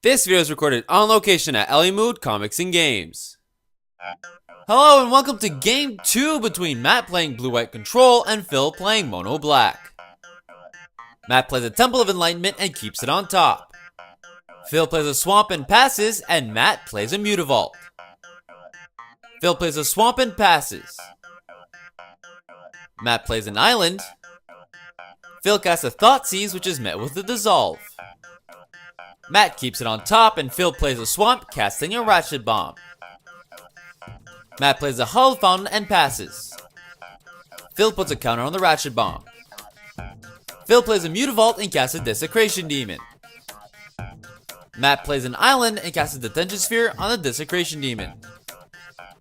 This video is recorded on location at Mood Comics and Games. Hello and welcome to Game 2 between Matt playing Blue-White Control and Phil playing Mono Black. Matt plays a Temple of Enlightenment and keeps it on top. Phil plays a Swamp and passes, and Matt plays a Mutavault. Phil plays a Swamp and passes. Matt plays an Island. Phil casts a Thoughtseize, which is met with a Dissolve. Matt keeps it on top, and Phil plays a Swamp, casting a Ratchet Bomb. Matt plays a Hull Fountain and passes. Phil puts a counter on the Ratchet Bomb. Phil plays a Mutavault and casts a Desecration Demon. Matt plays an Island and casts a Detention Sphere on the Desecration Demon.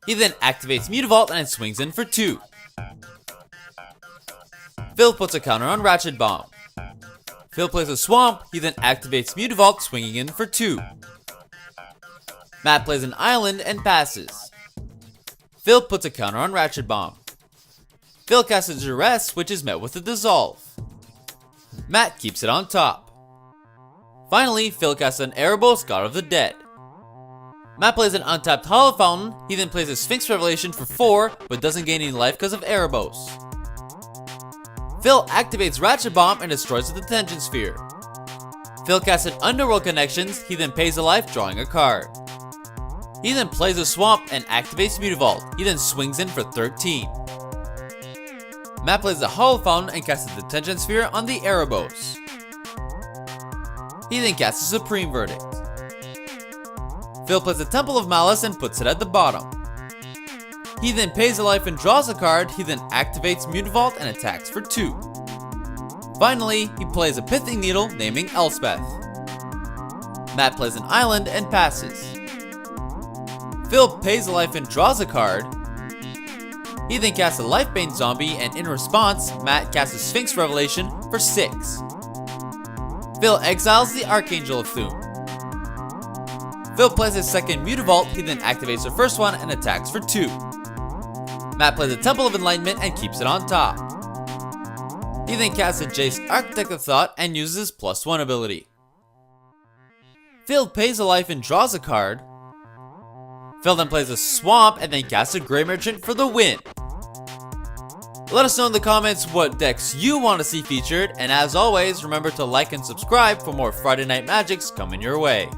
He then activates Mutavault and swings in for 2. Phil puts a counter on Ratchet Bomb. Phil plays a Swamp, he then activates Mutavault, swinging in for 2. Matt plays an Island and passes. Phil puts a counter on Ratchet Bomb. Phil casts a Duress, which is met with a Dissolve. Matt keeps it on top. Finally, Phil casts an Erebos, God of the Dead. Matt plays an untapped Hollow Fountain, he then plays a Sphinx Revelation for 4, but doesn't gain any life because of Erebos. Phil activates Ratchet Bomb and destroys the Detention Sphere. Phil casts an Underworld Connections, he then pays a life, drawing a card. He then plays a Swamp and activates Mutavault, he then swings in for 13. Matt plays the Hollow Fountain and casts a Detention Sphere on the Erebos. He then casts a Supreme Verdict. Phil plays the Temple of Malice and puts it at the bottom. He then pays a life and draws a card, he then activates Mutavault and attacks for 2. Finally, he plays a Pithing Needle, naming Elspeth. Matt plays an Island and passes. Phil pays a life and draws a card. He then casts a Lifebane Zombie, and in response, Matt casts a Sphinx Revelation for 6. Phil exiles the Archangel of Thune. Phil plays his second Mutavault, he then activates the first one and attacks for 2. Matt plays a Temple of Enlightenment and keeps it on top. He then casts a Jace Architect of Thought and uses his +1 ability. Phil pays a life and draws a card. Phil then plays a Swamp and then casts a Grey Merchant for the win. Let us know in the comments what decks you want to see featured, and as always, remember to like and subscribe for more Friday Night Magics coming your way.